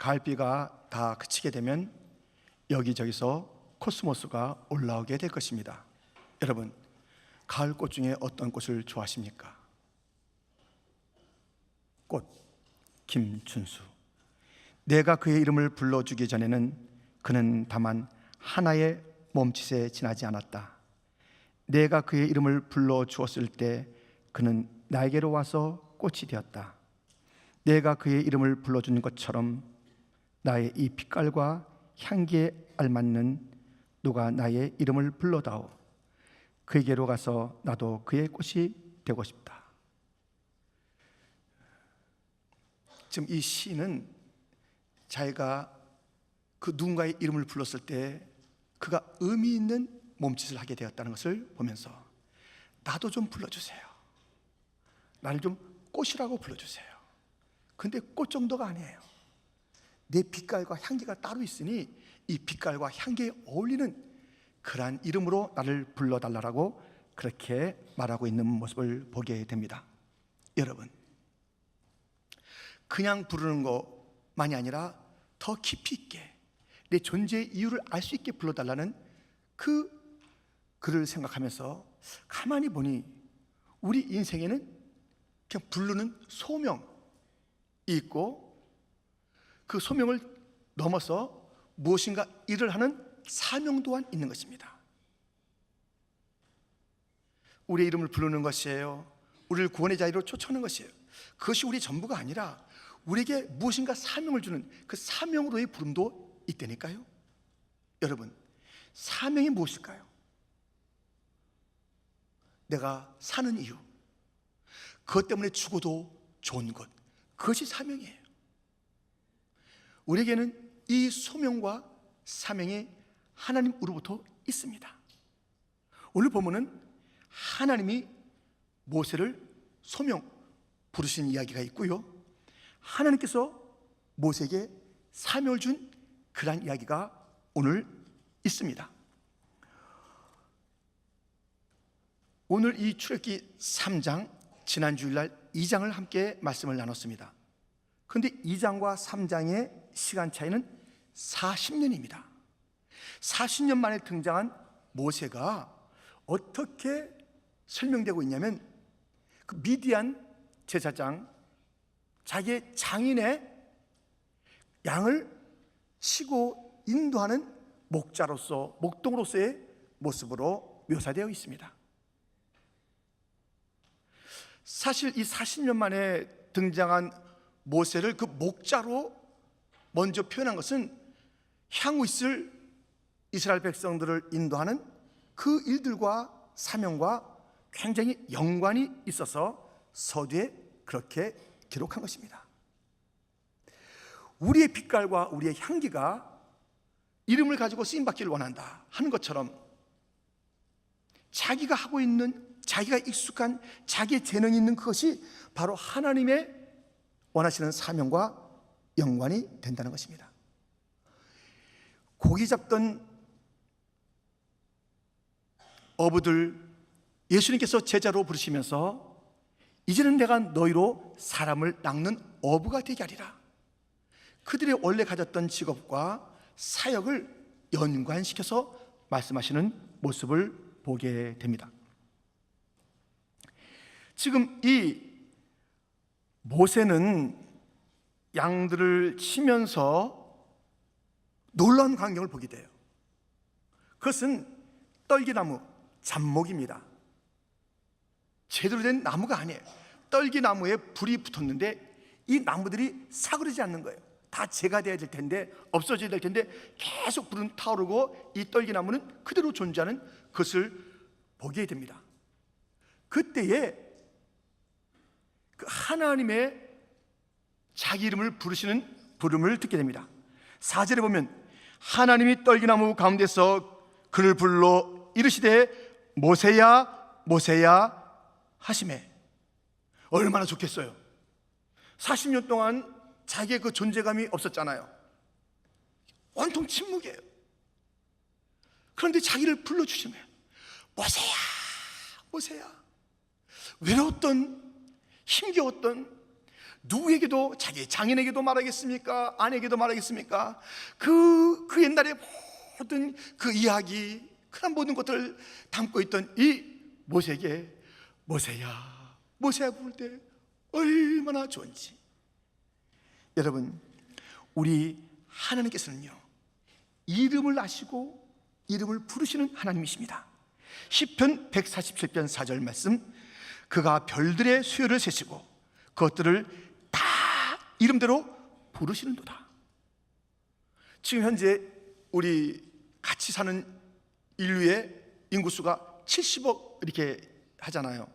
가을비가 다 그치게 되면 여기저기서 코스모스가 올라오게 될 것입니다. 여러분, 가을꽃 중에 어떤 꽃을 좋아하십니까? 꽃, 김춘수. 내가 그의 이름을 불러주기 전에는 그는 다만 하나의 몸짓에 지나지 않았다. 내가 그의 이름을 불러주었을 때 그는 나에게로 와서 꽃이 되었다. 내가 그의 이름을 불러주는 것처럼 나의 이 빛깔과 향기에 알맞는 누가 나의 이름을 불러다오. 그에게로 가서 나도 그의 꽃이 되고 싶다. 지금 이 시는 자기가 그 누군가의 이름을 불렀을 때 그가 의미 있는 몸짓을 하게 되었다는 것을 보면서 나도 좀 불러주세요. 나를 좀 꽃이라고 불러주세요. 근데 꽃 정도가 아니에요. 내 빛깔과 향기가 따로 있으니 이 빛깔과 향기에 어울리는 그러한 이름으로 나를 불러달라고 그렇게 말하고 있는 모습을 보게 됩니다. 여러분, 그냥 부르는 것만이 아니라 더 깊이 있게 내 존재의 이유를 알 수 있게 불러달라는 그 글을 생각하면서 가만히 보니 우리 인생에는 그냥 부르는 소명이 있고 그 소명을 넘어서 무엇인가 일을 하는 사명 또한 있는 것입니다. 우리의 이름을 부르는 것이에요. 우리를 구원의 자리로 초청하는 것이에요. 그것이 우리 전부가 아니라 우리에게 무엇인가 사명을 주는 그 사명으로의 부름도 있다니까요. 여러분, 사명이 무엇일까요? 내가 사는 이유, 그것 때문에 죽어도 좋은 것, 그것이 사명이에요. 우리에게는 이 소명과 사명이 하나님으로부터 있습니다. 오늘 보면은 하나님이 모세를 소명 부르신 이야기가 있고요, 하나님께서 모세에게 사명을 준 그러한 이야기가 오늘 있습니다. 오늘 이 출애굽기 3장, 지난 주일날 2장을 함께 말씀을 나눴습니다. 그런데 2장과 3장의 시간 차이는 40년입니다. 40년 만에 등장한 모세가 어떻게 설명되고 있냐면, 그 미디안 제사장, 자기의 장인의 양을 치고 인도하는 목자로서, 목동으로서의 모습으로 묘사되어 있습니다. 사실 이 40년 만에 등장한 모세를 그 목자로 먼저 표현한 것은 향후 있을 이스라엘 백성들을 인도하는 그 일들과 사명과 굉장히 연관이 있어서 서두에 그렇게 기록한 것입니다. 우리의 빛깔과 우리의 향기가 이름을 가지고 쓰임받기를 원한다 하는 것처럼, 자기가 하고 있는, 자기가 익숙한, 자기의 재능이 있는 그것이 바로 하나님의 원하시는 사명과 연관이 된다는 것입니다. 고기 잡던 어부들 예수님께서 제자로 부르시면서 이제는 내가 너희로 사람을 낚는 어부가 되게 하리라. 그들의 원래 가졌던 직업과 사역을 연관시켜서 말씀하시는 모습을 보게 됩니다. 지금 이 모세는 양들을 치면서 놀라운 광경을 보게 돼요. 그것은 떨기나무, 잡목입니다. 제대로 된 나무가 아니에요. 떨기나무에 불이 붙었는데 이 나무들이 사그러지지 않는 거예요. 다 재가 돼야 될 텐데, 없어져야 될 텐데 계속 불은 타오르고 이 떨기나무는 그대로 존재하는 것을 보게 됩니다. 그때에 그 하나님의 자기 이름을 부르시는 부름을 듣게 됩니다. 4절에 보면 하나님이 떨기나무 가운데서 그를 불러 이르시되 모세야 모세야 하시매. 얼마나 좋겠어요. 40년 동안 자기의 그 존재감이 없었잖아요. 온통 침묵이에요. 그런데 자기를 불러주신 거예요. 모세야 모세야. 외로웠던, 힘겨웠던, 누구에게도, 자기 장인에게도 말하겠습니까? 아내에게도 말하겠습니까? 그 옛날의 모든 그 이야기, 그런 모든 것들을 담고 있던 이 모세에게 모세야 부를 때 얼마나 좋은지. 여러분, 우리 하나님께서는요, 이름을 아시고 이름을 부르시는 하나님이십니다. 시편 147편 4절 말씀, 그가 별들의 수요를 세시고 그것들을 다 이름대로 부르시는도다. 지금 현재 우리 같이 사는 인류의 인구수가 70억 이렇게 하잖아요.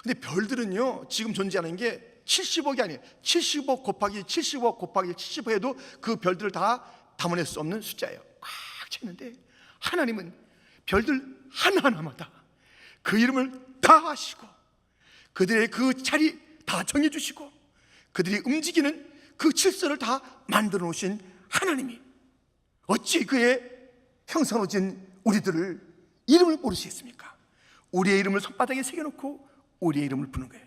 근데 별들은요, 지금 존재하는 게 70억이 아니에요. 70억 곱하기 70억 곱하기 70억 해도 그 별들을 다 담아낼 수 없는 숫자예요. 꽉 찼는데 하나님은 별들 하나하나마다 그 이름을 다 아시고 그들의 그 자리 다 정해주시고 그들이 움직이는 그 질서를 다 만들어 놓으신 하나님이 어찌 그의 형상으로 진 우리들을 이름을 모르시겠습니까? 우리의 이름을 손바닥에 새겨놓고 우리의 이름을 부르는 거예요.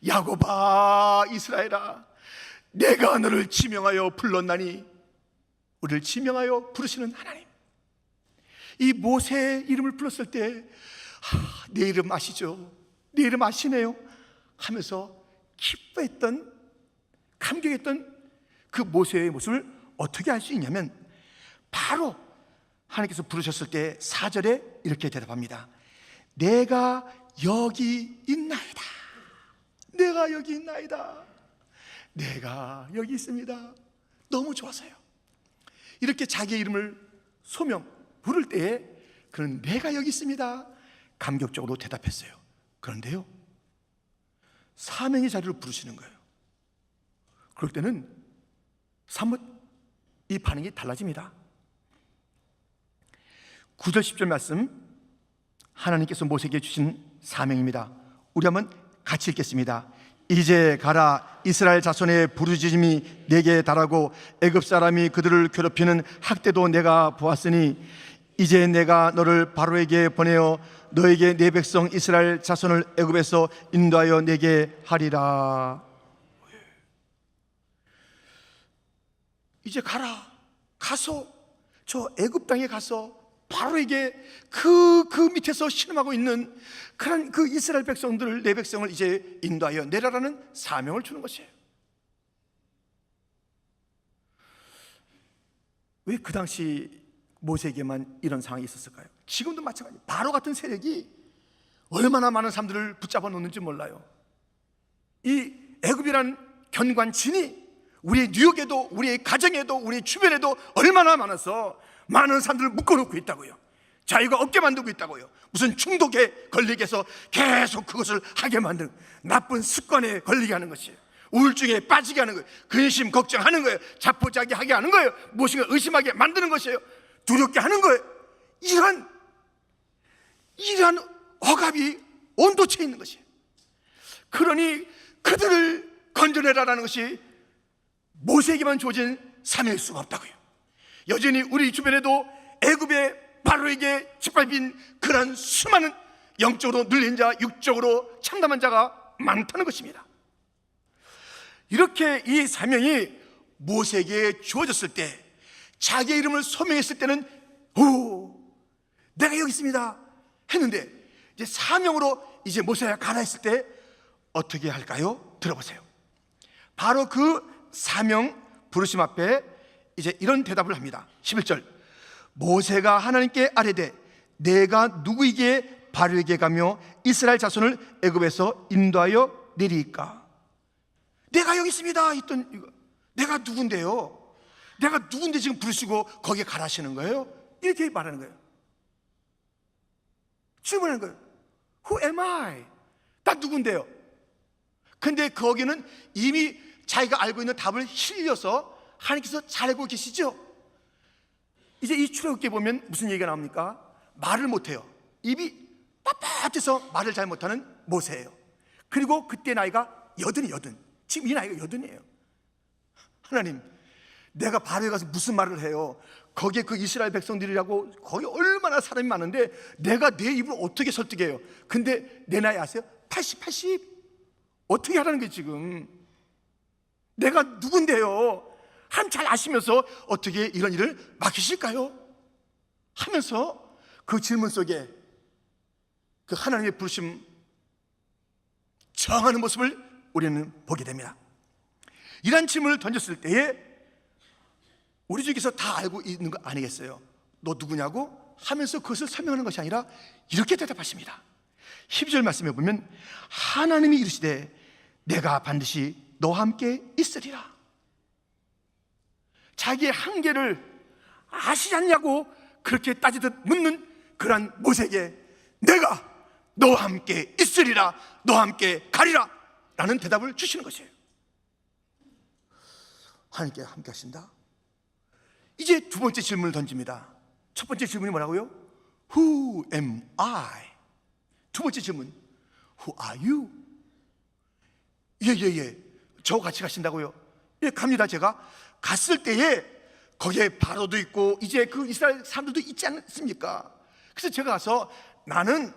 야곱아 이스라엘아, 내가 너를 지명하여 불렀나니. 우리를 지명하여 부르시는 하나님. 이 모세의 이름을 불렀을 때 내 이름 아시죠? 내 이름 아시네요? 하면서 기뻐했던, 감격했던 그 모세의 모습을 어떻게 알 수 있냐면, 바로 하나님께서 부르셨을 때 4절에 이렇게 대답합니다. 내가 여기 있나이다. 내가 여기 있나이다. 내가 여기 있습니다. 너무 좋아서요. 이렇게 자기의 이름을 소명 부를 때에 그는 내가 여기 있습니다, 감격적으로 대답했어요. 그런데요, 사명의 자리로 부르시는 거예요. 그럴 때는 사뭇 이 반응이 달라집니다. 9절 10절 말씀, 하나님께서 모세에게 주신 사명입니다. 우리 한번 같이 읽겠습니다. 이제 가라, 이스라엘 자손의 부르짖음이 내게 달하고 애굽 사람이 그들을 괴롭히는 학대도 내가 보았으니 이제 내가 너를 바로에게 보내어 너에게 내 백성 이스라엘 자손을 애굽에서 인도하여 내게 하리라. 이제 가라, 가서 저 애굽 땅에 가서 바로에게 그 밑에서 신음하고 있는 그런 그 이스라엘 백성들을, 내 백성을 이제 인도하여 내라라는 사명을 주는 것이에요. 왜 그 당시 모세에게만 이런 상황이 있었을까요? 지금도 마찬가지예요. 바로 같은 세력이 얼마나 많은 사람들을 붙잡아 놓는지 몰라요. 이 애굽이라는 견관진이 우리의 뉴욕에도, 우리의 가정에도, 우리의 주변에도 얼마나 많아서 많은 사람들을 묶어놓고 있다고요. 자유가 없게 만들고 있다고요. 무슨 중독에 걸리게 해서 계속 그것을 하게 만드는, 나쁜 습관에 걸리게 하는 것이에요. 우울증에 빠지게 하는 거예요. 근심, 걱정하는 거예요. 자포자기하게 하는 거예요. 무엇인가 의심하게 만드는 것이에요. 두렵게 하는 거예요. 이러한 억압이 온도체에 있는 것이에요. 그러니 그들을 건져내라라는 것이 모세에게만 주어진 사명일 수가 없다고요. 여전히 우리 주변에도 애굽의 바로에게 짓밟힌 그런 수많은 영적으로 눌린 자, 육적으로 참담한 자가 많다는 것입니다. 이렇게 이 사명이 모세에게 주어졌을 때, 자기의 이름을 소명했을 때는 오, 내가 여기 있습니다 했는데, 이제 사명으로 이제 모세가 가라 했을 때 어떻게 할까요? 들어보세요. 바로 그 사명 부르심 앞에 이제 이런 대답을 합니다. 11절, 모세가 하나님께 아뢰되 내가 누구에게 바로에게 가며 이스라엘 자손을 애굽에서 인도하여 내리까? 내가 여기 있습니다 했던 이거, 내가 누군데요? 내가 누군데 지금 부르시고 거기에 가라시는 거예요? 이렇게 말하는 거예요. 질문하는 거예요. Who am I? 나 누군데요? 근데 거기는 이미 자기가 알고 있는 답을 실려서 하나님께서 잘 알고 계시죠? 이제 이 출애굽기에 보면 무슨 얘기가 나옵니까? 말을 못해요. 입이 빳빳해서 말을 잘 못하는 모세예요. 그리고 그때 나이가 80. 지금 이 나이가 80이에요. 하나님, 내가 바로에 가서 무슨 말을 해요? 거기에 그 이스라엘 백성들이라고 거기 얼마나 사람이 많은데 내가 내 입을 어떻게 설득해요? 근데 내 나이 아세요? 80. 어떻게 하라는 게 지금? 내가 누군데요? 하나님 잘 아시면서 어떻게 이런 일을 맡기실까요? 하면서 그 질문 속에 그 하나님의 부르심 정하는 모습을 우리는 보게 됩니다. 이런 질문을 던졌을 때에 우리 중에서 다 알고 있는 거 아니겠어요? 너 누구냐고 하면서 그것을 설명하는 것이 아니라 이렇게 대답하십니다. 12절 말씀에 보면 하나님이 이르시되 내가 반드시 너와 함께 있으리라. 자기의 한계를 아시지 않냐고 그렇게 따지듯 묻는 그러한 모세에게 내가 너와 함께 있으리라, 너와 함께 가리라 라는 대답을 주시는 것이에요. 하나님께 함께 하신다. 이제 두 번째 질문을 던집니다. 첫 번째 질문이 뭐라고요? Who am I? 두 번째 질문, Who are you? 예. 저 같이 가신다고요? 예, 갑니다. 제가 갔을 때에 거기에 바로도 있고 이제 그 이스라엘 사람들도 있지 않습니까? 그래서 제가 가서 나는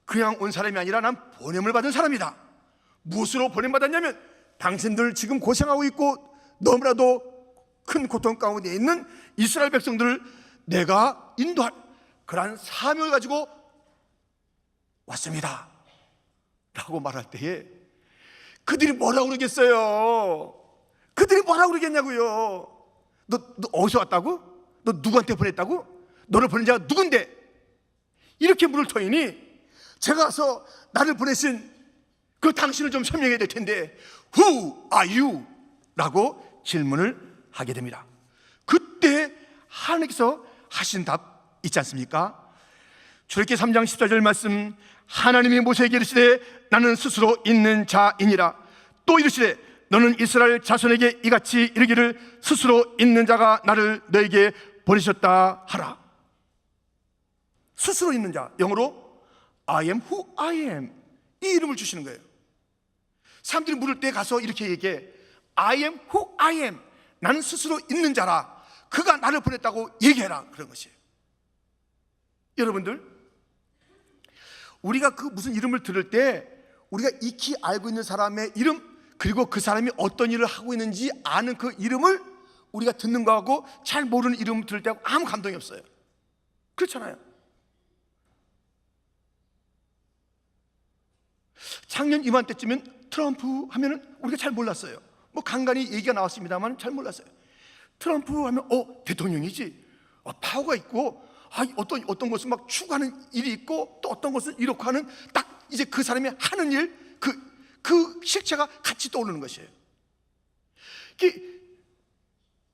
그냥 온 사람이 아니라 난 보냄을 받은 사람이다. 무엇으로 보냄받았냐면 당신들 지금 고생하고 있고 너무나도 큰 고통 가운데 있는 이스라엘 백성들을 내가 인도할 그러한 사명을 가지고 왔습니다 라고 말할 때에 그들이 뭐라고 그러겠어요? 그들이 뭐라고 그러겠냐고요? 너 어디서 왔다고? 너 누구한테 보냈다고? 너를 보낸 자가 누군데? 이렇게 물을 터이니 제가 가서 나를 보내신 그 당신을 좀 설명해야 될 텐데 Who are you? 라고 질문을 하게 됩니다. 그때 하나님께서 하신 답 있지 않습니까? 출애굽기 3장 14절 말씀 하나님이 모세에게 이르시되 나는 스스로 있는 자이니라. 또 이르시되 너는 이스라엘 자손에게 이같이 이르기를 스스로 있는 자가 나를 너에게 보내셨다 하라. 스스로 있는 자, 영어로 I am who I am, 이 이름을 주시는 거예요. 사람들이 물을 때 가서 이렇게 얘기해. I am who I am, 나는 스스로 있는 자라. 그가 나를 보냈다고 얘기해라. 그런 것이에요. 여러분들, 우리가 그 무슨 이름을 들을 때 우리가 익히 알고 있는 사람의 이름, 그리고 그 사람이 어떤 일을 하고 있는지 아는 그 이름을 우리가 듣는 거하고 잘 모르는 이름을 들을 때 아무 감동이 없어요. 그렇잖아요. 작년 이맘때쯤엔 트럼프 하면은 우리가 잘 몰랐어요. 뭐 간간히 얘기가 나왔습니다만 잘 몰랐어요. 트럼프 하면 대통령이지. 파워가 있고 어떤 것은 막 추구하는 일이 있고 또 어떤 것은 이렇게 하는 딱 이제 그 사람이 하는 일 그 실체가 같이 떠오르는 것이에요.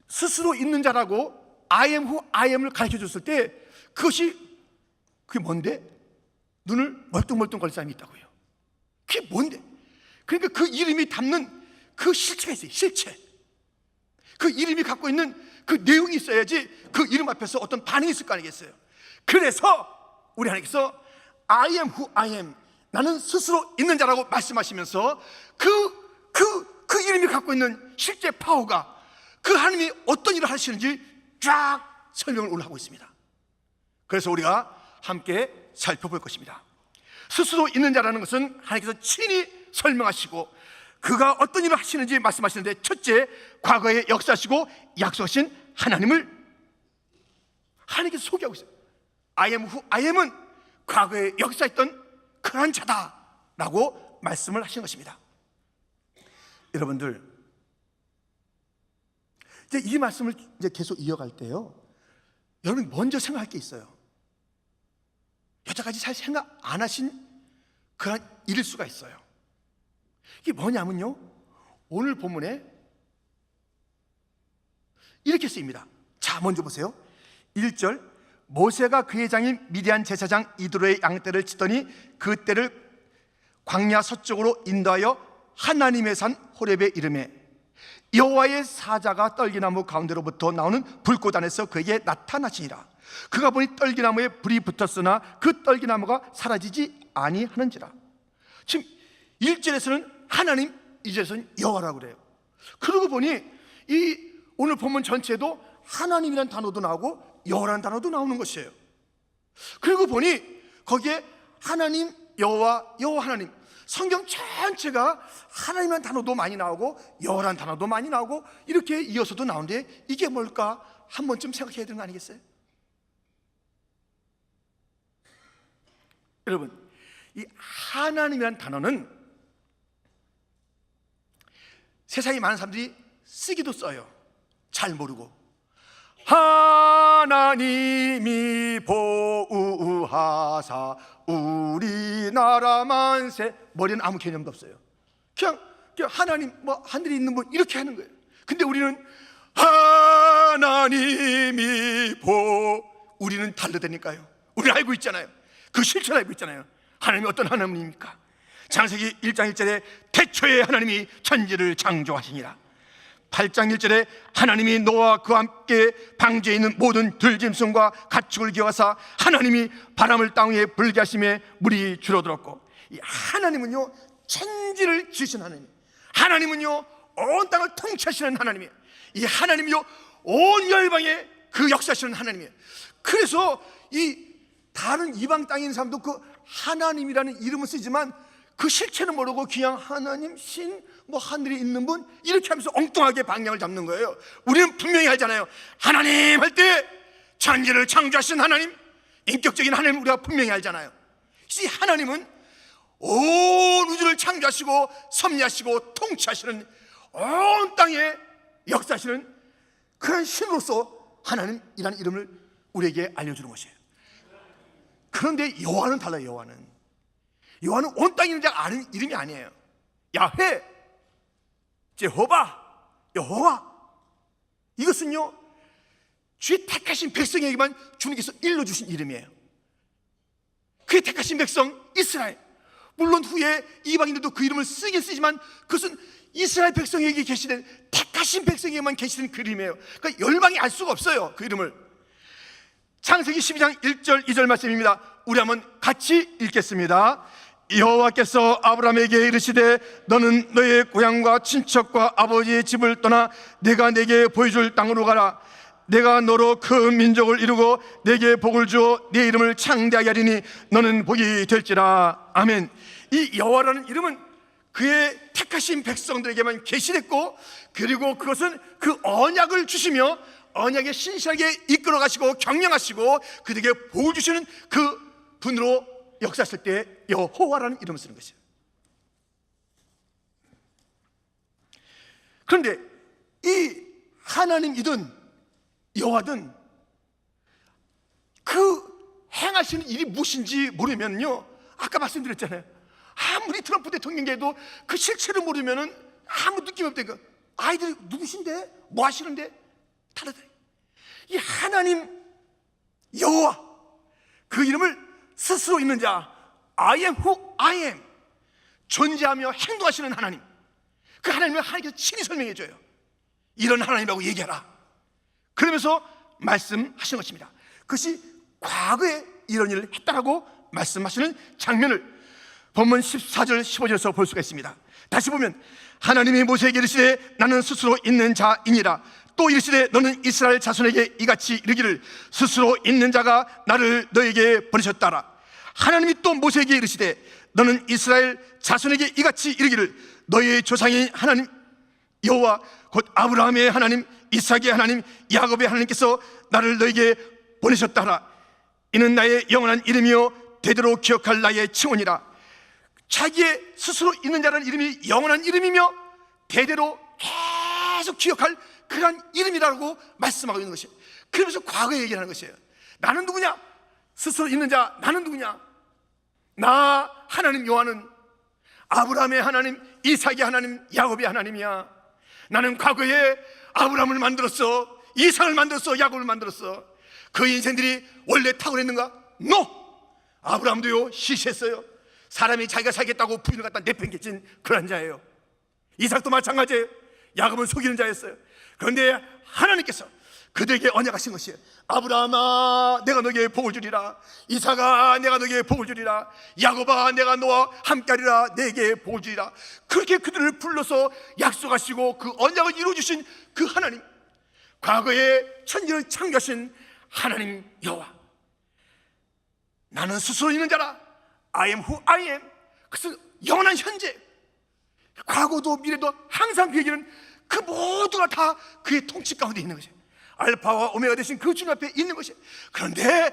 스스로 있는 자라고 I am who I am을 가르쳐 줬을 때 그게 뭔데? 눈을 멀뚱멀뚱 걸 사람이 있다고요. 그게 뭔데? 그러니까 그 이름이 담는 그 실체가 있어요. 실체. 그 이름이 갖고 있는 그 내용이 있어야지 그 이름 앞에서 어떤 반응이 있을 거 아니겠어요. 그래서 우리 하나님께서 I am who I am, 나는 스스로 있는 자라고 말씀하시면서 그 이름이 갖고 있는 실제 파워가 그 하나님이 어떤 일을 하시는지 쫙 설명을 오늘 하고 있습니다. 그래서 우리가 함께 살펴볼 것입니다. 스스로 있는 자라는 것은 하나님께서 친히 설명하시고 그가 어떤 일을 하시는지 말씀하시는데, 첫째, 과거에 역사하시고 약속하신 하나님을 하나님께서 소개하고 있어요. I am who I am은 과거에 역사했던 그러한 자다라고 말씀을 하신 것입니다. 여러분들, 이제 이 말씀을 이제 계속 이어갈 때요, 여러분 먼저 생각할 게 있어요. 여태까지 잘 생각 안 하신 그런 일일 수가 있어요. 이게 뭐냐면요, 오늘 본문에 이렇게 쓰입니다. 자, 먼저 보세요. 1절, 모세가 그의 장인 미디안 제사장 이드로의 양떼를 치더니 그 떼를 광야 서쪽으로 인도하여 하나님의 산 호렙에 이르매 여호와의 사자가 떨기나무 가운데로부터 나오는 불꽃 안에서 그에게 나타나시니라. 그가 보니 떨기나무에 불이 붙었으나 그 떨기나무가 사라지지 아니하는지라. 지금 1절에서는 하나님, 2절에서는 여호와라고 그래요. 그러고 보니 이 오늘 본문 전체도 하나님이라는 단어도 나오고 여호와라는 단어도 나오는 것이에요. 그리고 보니 거기에 하나님, 여호와, 여호와 하나님 성경 전체가 하나님이라는 단어도 많이 나오고 여호와라는 단어도 많이 나오고 이렇게 이어서도 나오는데 이게 뭘까? 한 번쯤 생각해야 되는 거 아니겠어요? 여러분, 이 하나님이라는 단어는 세상에 많은 사람들이 쓰기도 써요. 잘 모르고. 하나님이 보호하사 우리나라 만세. 머리는 아무 개념도 없어요. 그냥 하나님, 뭐 하늘에 있는 분 이렇게 하는 거예요. 근데 우리는 하나님이 우리는 다르다니까요. 우리는 알고 있잖아요. 그 실체를 알고 있잖아요. 하나님이 어떤 하나님입니까? 창세기 1장 1절에 태초에 하나님이 천지를 창조하시니라. 8장 1절에 하나님이 노아와 그와 함께 방주에 있는 모든 들짐승과 가축을 기어하사 하나님이 바람을 땅 위에 불게 하심에 물이 줄어들었고, 이 하나님은요 천지를 지으신 하나님, 하나님은요 온 땅을 통치하시는 하나님이에요. 이 하나님이요 온 열방에 그 역사하시는 하나님이에요. 그래서 이 다른 이방 땅에 있는 사람도 그 하나님이라는 이름을 쓰지만 그 실체는 모르고 그냥 하나님, 신, 뭐 하늘에 있는 분 이렇게 하면서 엉뚱하게 방향을 잡는 거예요. 우리는 분명히 알잖아요. 하나님 할 때 천지를 창조하신 하나님, 인격적인 하나님 우리가 분명히 알잖아요. 이 하나님은 온 우주를 창조하시고 섭리하시고 통치하시는 온 땅에 역사하시는 그런 신으로서 하나님이라는 이름을 우리에게 알려주는 것이에요. 그런데 여호와는 달라요. 여호와는 온 땅에 있는 자가 아는 이름이 아니에요. 야훼, 제호바, 여호와, 이것은요 주의 택하신 백성에게만 주님께서 일러주신 이름이에요. 그의 택하신 백성 이스라엘, 물론 후에 이방인들도 그 이름을 쓰긴 쓰지만 그것은 이스라엘 백성에게 계시된 택하신 백성에게만 계시는 그 이름이에요. 그러니까 열방이 알 수가 없어요, 그 이름을. 창세기 12장 1절 2절 말씀입니다. 우리 한번 같이 읽겠습니다. 여호와께서 아브라함에게 이르시되 너는 너의 고향과 친척과 아버지의 집을 떠나 내가 내게 보여줄 땅으로 가라. 내가 너로 큰 민족을 이루고 내게 복을 주어 네 이름을 창대하게 하리니 너는 복이 될지라. 아멘. 이 여호와라는 이름은 그의 택하신 백성들에게만 계시됐고, 그리고 그것은 그 언약을 주시며 언약에 신실하게 이끌어 가시고 경영하시고 그들에게 복을 주시는 그 분으로 역사하실 때 여호와라는 이름을 쓰는 것이에요. 그런데 이 하나님이든 여호와든 그 행하시는 일이 무엇인지 모르면요, 아까 말씀드렸잖아요. 아무리 트럼프 대통령에도 그 실체를 모르면은 아무 느낌이 없다니까. 아이들이 누구신데? 뭐 하시는데? 다르다. 이 하나님 여호와, 그 이름을 스스로 있는 자, I am who I am, 존재하며 행동하시는 하나님, 그 하나님을 하나님께서 친히 설명해줘요. 이런 하나님이라고 얘기하라. 그러면서 말씀하시는 것입니다. 그것이 과거에 이런 일을 했다라고 말씀하시는 장면을 본문 14절 15절에서 볼 수가 있습니다. 다시 보면 하나님이 모세에게 이르시되 나는 스스로 있는 자이니라. 또 이르시되 너는 이스라엘 자손에게 이같이 이르기를 스스로 있는 자가 나를 너에게 보내셨다라. 하나님이 또 모세에게 이르시되 너는 이스라엘 자손에게 이같이 이르기를 너의 조상인 하나님 여호와 곧 아브라함의 하나님, 이삭의 하나님, 야곱의 하나님께서 나를 너에게 보내셨다라. 이는 나의 영원한 이름이요 대대로 기억할 나의 칭언이라. 자기의 스스로 있는 자라는 이름이 영원한 이름이며 대대로 계속 기억할 그러한 이름이라고 말씀하고 있는 것이에요. 그러면서 과거에 얘기를 하는 것이에요. 나는 누구냐? 스스로 있는 자 나는 누구냐? 나 하나님 여호와는 아브라함의 하나님, 이삭의 하나님, 야곱의 하나님이야. 나는 과거에 아브라함을 만들었어, 이삭을 만들었어, 야곱을 만들었어. 그 인생들이 원래 탁월했는가? No! 아브라함도요 시시했어요. 사람이 자기가 살겠다고 부인을 갖다 내팽개친 그런 자예요. 이삭도 마찬가지예요. 야곱은 속이는 자였어요. 그런데 하나님께서 그들에게 언약하신 것이에요. 아브라함아 내가 너에게 복을 주리라. 이삭아 내가 너에게 복을 주리라. 야곱아 내가 너와 함께하리라. 내게 복을 주리라. 그렇게 그들을 불러서 약속하시고 그 언약을 이루어주신 그 하나님, 과거에 천지를 창조하신 하나님 여호와, 나는 스스로 있는 자라. I am who I am. 그것은 영원한 현재, 과거도 미래도 항상 그에게는 그 모두가 다 그의 통치 가운데 있는 것이에요. 알파와 오메가 되신 그 주님 앞에 있는 것이에요. 그런데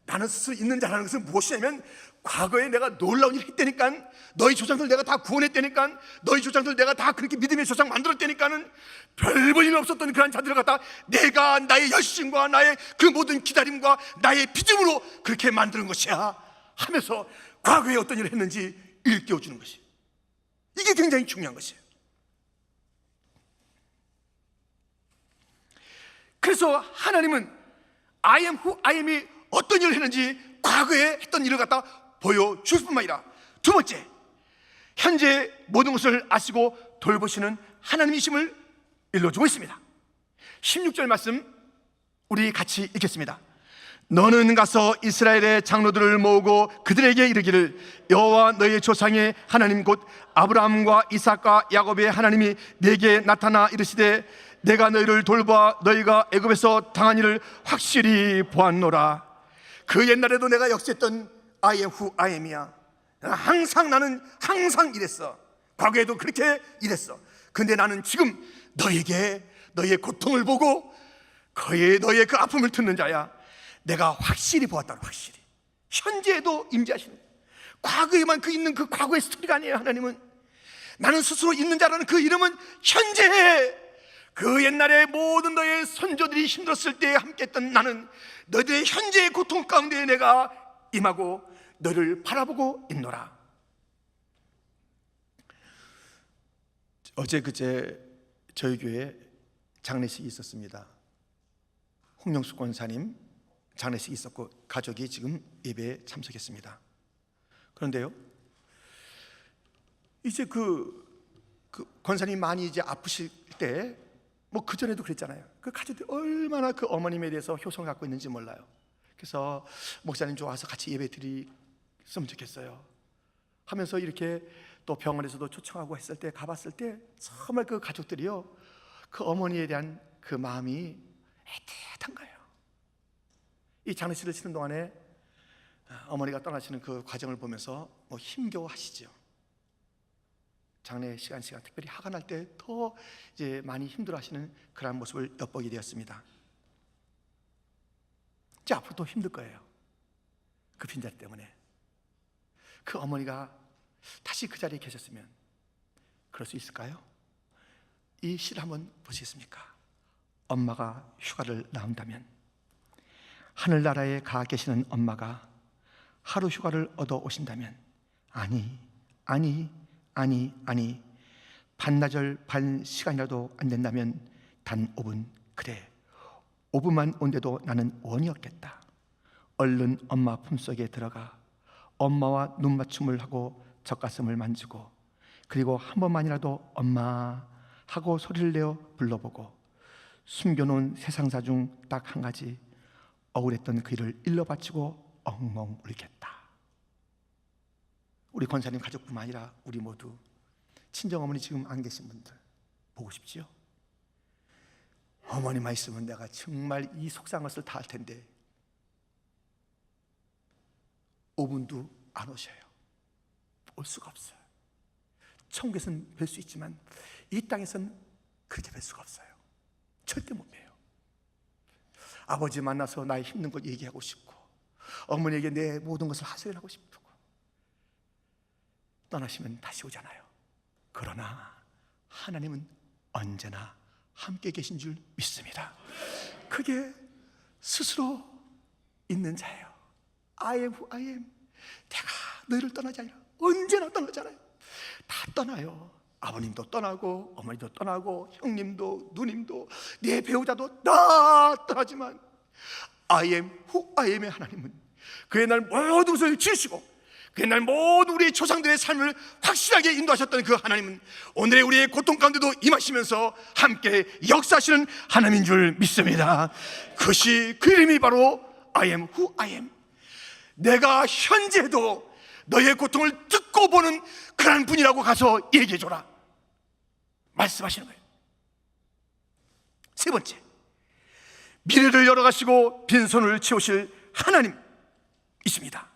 나는 스스로 있는 자라는 것은 무엇이냐면, 과거에 내가 놀라운 일을 했다니까, 너희 조상들 내가 다 구원했다니까, 너희 조상들 내가 다 그렇게 믿음의 조상 만들었다니까는, 별 볼 일 없었던 그런 자들을 갖다 내가 나의 열심과 나의 그 모든 기다림과 나의 믿음으로 그렇게 만드는 것이야 하면서 과거에 어떤 일을 했는지 일깨워주는 것이, 이게 굉장히 중요한 것이에요. 그래서 하나님은 I am who I am이 어떤 일을 했는지 과거에 했던 일을 갖다 보여줄 뿐만 아니라, 두 번째, 현재 모든 것을 아시고 돌보시는 하나님이심을 일러주고 있습니다. 16절 말씀 우리 같이 읽겠습니다. 너는 가서 이스라엘의 장로들을 모으고 그들에게 이르기를, 여호와 너희의 조상의 하나님 곧 아브라함과 이삭과 야곱의 하나님이 내게 나타나 이르시되, 내가 너희를 돌봐 너희가 애굽에서 당한 일을 확실히 보았노라. 그 옛날에도 내가 역시했던 I am who I am이야. 항상 나는 항상 이랬어. 과거에도 그렇게 일했어. 근데 나는 지금 너에게 너희의 고통을 보고 너희의 그 아픔을 듣는 자야. 내가 확실히 보았다. 확실히 현재에도 임재하시는, 과거에만 그 있는 그 과거의 스토리가 아니에요. 하나님은 나는 스스로 있는 자라는 그 이름은 현재에, 그 옛날에 모든 너의 선조들이 힘들었을 때 함께했던 나는 너희들의 현재의 고통 가운데 내가 임하고 너를 바라보고 있노라. 어제 그제 저희 교회에 장례식이 있었습니다. 홍영숙 권사님 장례식이 있었고 가족이 지금 예배에 참석했습니다. 그런데요, 이제 그 권사님 많이 이제 아프실 때, 뭐 그전에도 그랬잖아요. 그 가족들이 얼마나 그 어머님에 대해서 효성을 갖고 있는지 몰라요. 그래서 목사님 좋아서 같이 예배 드렸으면 좋겠어요 하면서 이렇게 또 병원에서도 초청하고 했을 때, 가봤을 때 정말 그 가족들이요, 그 어머니에 대한 그 마음이 애틋한 거예요. 이 장례식을 치는 동안에 어머니가 떠나시는 그 과정을 보면서 뭐 힘겨워하시죠. 장례 시간 특별히 화가 날 때 더 이제 많이 힘들어하시는 그런 모습을 엿보게 되었습니다. 이제 앞으로 더 힘들 거예요. 그 빈자리 때문에. 그 어머니가 다시 그 자리에 계셨으면 그럴 수 있을까요? 이 시를 한번 보시겠습니까? 엄마가 휴가를 나온다면, 하늘나라에 가 계시는 엄마가 하루 휴가를 얻어 오신다면, 아니 반나절 반 시간이라도 안 된다면 단 5분, 그래 5분만 온데도 나는 원이었겠다. 얼른 엄마 품속에 들어가 엄마와 눈맞춤을 하고 젖가슴을 만지고, 그리고 한 번만이라도 엄마 하고 소리를 내어 불러보고, 숨겨놓은 세상사 중 딱 한 가지, 억울했던 그 일을 일러 바치고 엉엉 울겠다. 우리 권사님 가족뿐만 아니라 우리 모두 친정어머니 지금 안 계신 분들 보고 싶지요? 어머니만 있으면 내가 정말 이 속상한 것을 다 할 텐데 5분도 안 오셔요. 올 수가 없어요. 천국에서는 뵐 수 있지만 이 땅에서는 그렇게 뵐 수가 없어요. 절대 못 봬요. 아버지 만나서 나의 힘든 것 얘기하고 싶고, 어머니에게 내 모든 것을 하소연하고 싶고, 떠나시면 다시 오잖아요. 그러나 하나님은 언제나 함께 계신 줄 믿습니다. 그게 스스로 있는 자예요. I am who I am. 내가 너희를 떠나지 않으라. 언제나 떠나잖아요. 다 떠나요. 아버님도 떠나고 어머니도 떠나고 형님도 누님도 내 배우자도 다 떠나지만 I am who I am의 하나님은 그의 날 모든 것을 지으시고 그의 날 모든 우리의 조상들의 삶을 확실하게 인도하셨던 그 하나님은 오늘의 우리의 고통 가운데도 임하시면서 함께 역사하시는 하나님인 줄 믿습니다. 그것이 그 이름이 바로 I am who I am. 내가 현재도 너의 고통을 듣고 보는 그런 분이라고 가서 얘기해줘라 말씀하시는 거예요. 세 번째, 미래를 열어가시고 빈손을 채우실 하나님 있습니다.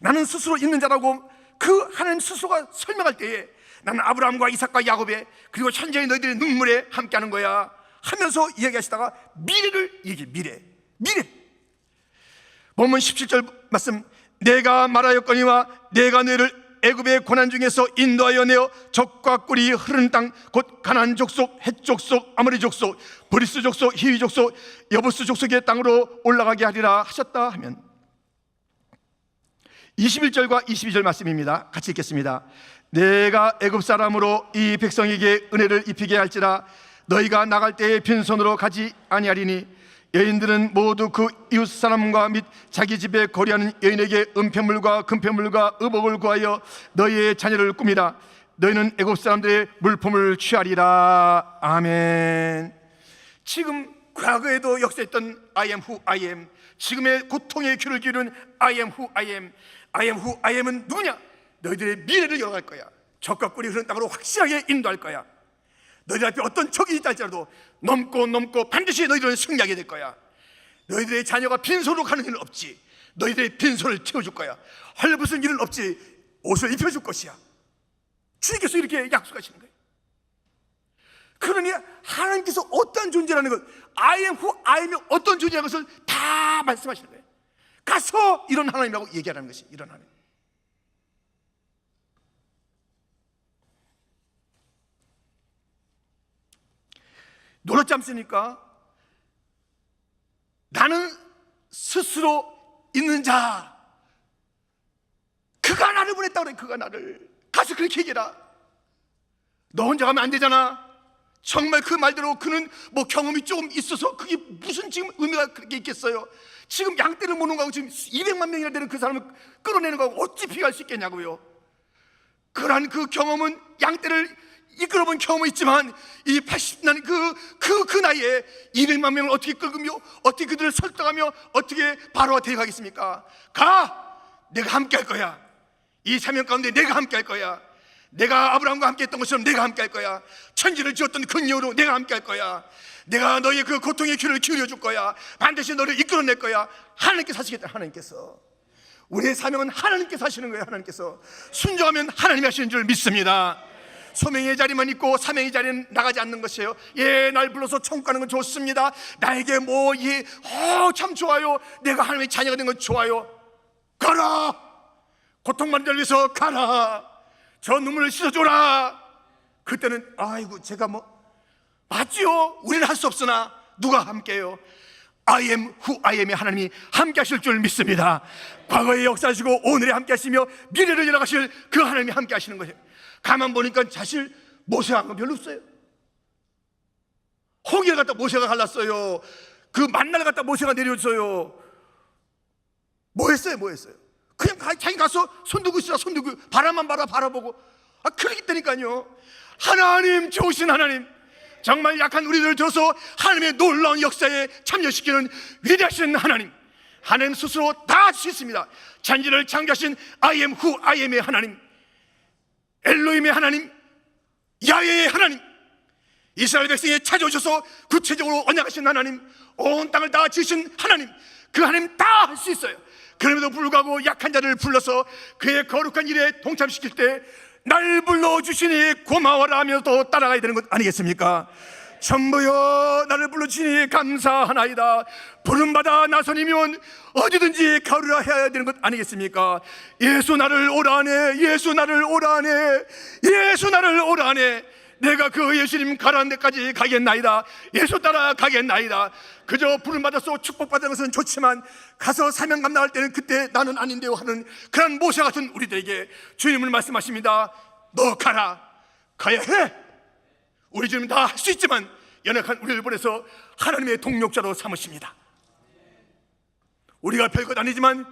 나는 스스로 있는 자라고 그 하나님 스스로가 설명할 때에 나는 아브라함과 이삭과 야곱의 그리고 현재의 너희들의 눈물에 함께하는 거야 하면서 이야기하시다가 미래를 얘기해. 미래. 본문 17절 말씀, 내가 말하였거니와 내가 너희를 애굽의 고난 중에서 인도하여 내어 적과 꿀이 흐르는 땅 곧 가나안 족속, 헷 족속, 아모리 족속, 브리스 족속, 히위 족속, 여부스 족속의 땅으로 올라가게 하리라 하셨다 하면 21절과 22절 말씀입니다. 같이 읽겠습니다. 내가 애굽 사람으로 이 백성에게 은혜를 입히게 할지라 너희가 나갈 때에 빈손으로 가지 아니하리니 여인들은 모두 그 이웃 사람과 및 자기 집에 거리하는 여인에게 은폐물과 금폐물과 의복을 구하여 너희의 자녀를 꾸미라. 너희는 애굽 사람들의 물품을 취하리라. 아멘. 지금 과거에도 역사했던 I am who I am, 지금의 고통의 귀를 기울인 I am who I am, I am who I am은 누구냐? 너희들의 미래를 열어갈 거야. 적과 꿀이 흐르는 땅으로 확실하게 인도할 거야. 너희들 앞에 어떤 적이 있다 할지라도 넘고 반드시 너희들은 승리하게 될 거야. 너희들의 자녀가 빈손으로 가는 일은 없지. 너희들의 빈손을 채워줄 거야. 헐벗은 일은 없지. 옷을 입혀줄 것이야. 주님께서 이렇게 약속하시는 거예요. 그러니 하나님께서 어떤 존재라는 것, I am who I am이 어떤 존재라는 것을 다 말씀하시는 거예요. 가서 이런 하나님이라고 얘기하라는 것이, 이런 하나님. 놀랍지 않습니까? 나는 스스로 있는 자, 그가 나를 보냈다고 그래. 그가 나를. 가서 그렇게 얘기해라. 너 혼자 가면 안 되잖아. 정말 그 말대로 그는 뭐 경험이 조금 있어서 그게 무슨 지금 의미가 그렇게 있겠어요. 지금 양떼를 모는 거하고 지금 200만 명이나 되는 그 사람을 끌어내는 거하고 어찌 비교할 수 있겠냐고요. 그러한 그 경험은 양떼를 이끌어본 경험은 있지만 이 80년 그 나이에 200만 명을 어떻게 끌며 어떻게 그들을 설득하며 어떻게 바로가 되어가겠습니까? 가! 내가 함께 할 거야. 이 사명 가운데 내가 함께 할 거야. 내가 아브라함과 함께 했던 것처럼 내가 함께 할 거야. 천지를 지었던 그 이후로 내가 함께 할 거야. 내가 너의 그 고통의 귀를 기울여 줄 거야. 반드시 너를 이끌어낼 거야. 하나님께서 하시겠다. 하나님께서. 우리의 사명은 하나님께서 하시는 거예요. 하나님께서. 순종하면 하나님이 하시는 줄 믿습니다. 소명의 자리만 있고 사명의 자리는 나가지 않는 것이에요. 예, 날 불러서 천국 가는 건 좋습니다. 나에게 참 좋아요. 내가 하나님의 자녀가 된 건 좋아요. 가라. 고통받는 위해서 가라. 저 눈물을 씻어줘라. 그때는 아이고 제가 맞지요. 우리는 할 수 없으나 누가 함께해요? I am who I am의 하나님이 함께 하실 줄 믿습니다. 과거에 역사하시고 오늘에 함께 하시며 미래를 열어가실 그 하나님이 함께 하시는 거예요. 가만 보니까 사실 모세가 한 건 별로 없어요. 호기를 갖다 모세가 갈랐어요. 그 만나를 갖다 모세가 내려줬어요. 뭐 했어요? 그냥 자기 가서 손 들고 있으라. 손 들고 바라만 바라보고. 그렇기 때니까요. 하나님, 좋으신 하나님, 정말 약한 우리들을 들어서 하나님의 놀라운 역사에 참여시키는 위대하신 하나님, 하나님 스스로 다 하시겠습니다. 천지를 창조하신 I am who I am의 하나님, 엘로힘의 하나님, 야훼의 하나님, 이스라엘 백성에 찾아오셔서 구체적으로 언약하신 하나님, 온 땅을 다 지으신 하나님, 그 하나님 다 할 수 있어요. 그럼에도 불구하고 약한 자를 불러서 그의 거룩한 일에 동참시킬 때 날 불러주시니 고마워라 하며 또 따라가야 되는 것 아니겠습니까? 전부여 나를 불러주시니 감사하나이다. 부름받아 나선이면 어디든지 가루라 해야 되는 것 아니겠습니까? 예수 나를 오라 하네. 예수 나를 오라 하네. 예수 나를 오라 하네. 내가 그 예수님 가라는 데까지 가겠나이다. 예수 따라 가겠나이다. 그저 부름받아서 축복받는 것은 좋지만 가서 사명 감당할 때는 그때 나는 아닌데요 하는 그런 모세 같은 우리들에게 주님을 말씀하십니다. 너 가라. 가야 해. 우리 주님 다 할 수 있지만 연약한 우리를 보내서 하나님의 동력자로 삼으십니다. 우리가 별것 아니지만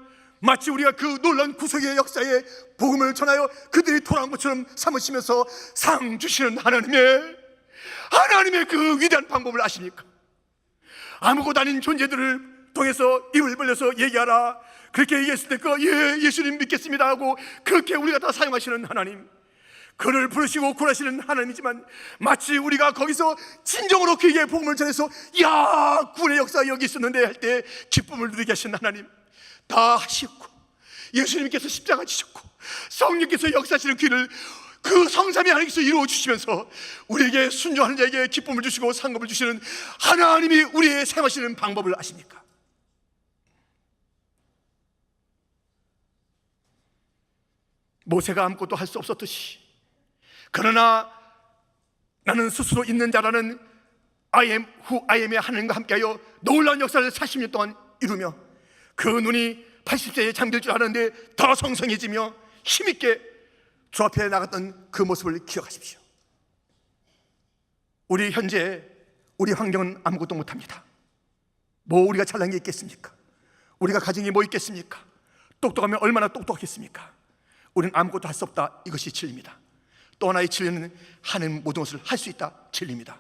마치 우리가 그 놀라운 구속의 역사에 복음을 전하여 그들이 돌아온 것처럼 삼으시면서 상 주시는 하나님의 그 위대한 방법을 아십니까? 아무것도 아닌 존재들을 통해서 입을 벌려서 얘기하라. 그렇게 얘기했을 때 예수님 믿겠습니다 하고 그렇게 우리가 다 사용하시는 하나님, 그를 부르시고 구하시는 하나님이지만 마치 우리가 거기서 진정으로 그에게 복음을 전해서 구원의 역사 여기 있었는데 할 때 기쁨을 누리게 하신 하나님, 다 하시고 예수님께서 십자가 지셨고 성령께서 역사하시는 그 일을 그 성삼위 하나님께서 이루어 주시면서 우리에게 순종하는 자에게 기쁨을 주시고 상급을 주시는 하나님이 우리의 생활하시는 방법을 아십니까? 모세가 아무것도 할 수 없었듯이, 그러나 나는 스스로 있는 자라는 I am who I am의 하나님과 함께하여 놀라운 역사를 40년 동안 이루며 그 눈이 80세에 잠길 줄 알았는데 더 성성해지며 힘있게 주 앞에 나갔던 그 모습을 기억하십시오. 우리 현재 우리 환경은 아무것도 못합니다. 뭐 우리가 잘난 게 있겠습니까? 우리가 가진 게 뭐 있겠습니까? 똑똑하면 얼마나 똑똑하겠습니까? 우리는 아무것도 할 수 없다, 이것이 진리입니다. 또 하나의 진리는 하는 모든 것을 할 수 있다, 진리입니다.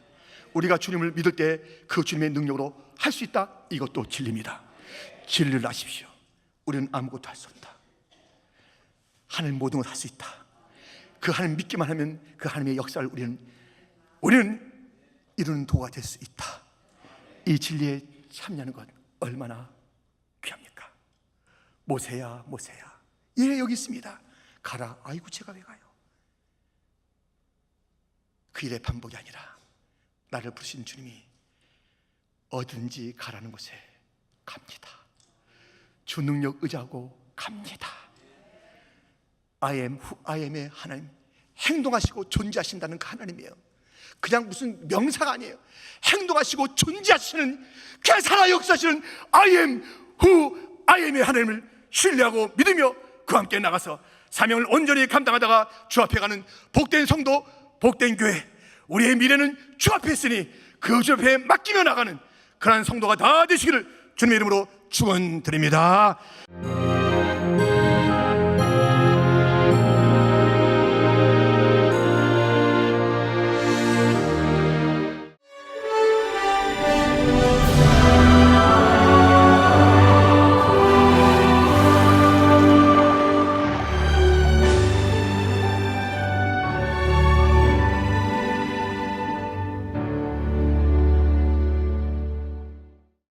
우리가 주님을 믿을 때 그 주님의 능력으로 할 수 있다, 이것도 진리입니다. 진리를 아십시오. 우리는 아무것도 할 수 없다. 하는 모든 걸 할 수 있다. 그 하나님 믿기만 하면 그 하나님의 역사를 우리는 이루는 도가 될 수 있다. 이 진리에 참여하는 것 얼마나 귀합니까? 모세야 모세야, 예 여기 있습니다. 가라. 아이고 제가 왜 가요? 그 일의 반복이 아니라 나를 부르신 주님이 어딘지 가라는 곳에 갑니다. 주 능력 의지하고 갑니다. I am who I am의 하나님, 행동하시고 존재하신다는 그 하나님이에요. 그냥 무슨 명사가 아니에요. 행동하시고 존재하시는, 그 살아 역사하시는 I am who I am의 하나님을 신뢰하고 믿으며 그와 함께 나가서 사명을 온전히 감당하다가 주 앞에 가는 복된 성도, 복된 교회, 우리의 미래는 주 앞에 있으니 그 주 앞에 맡기며 나가는 그러한 성도가 다 되시기를 주님의 이름으로 축원드립니다.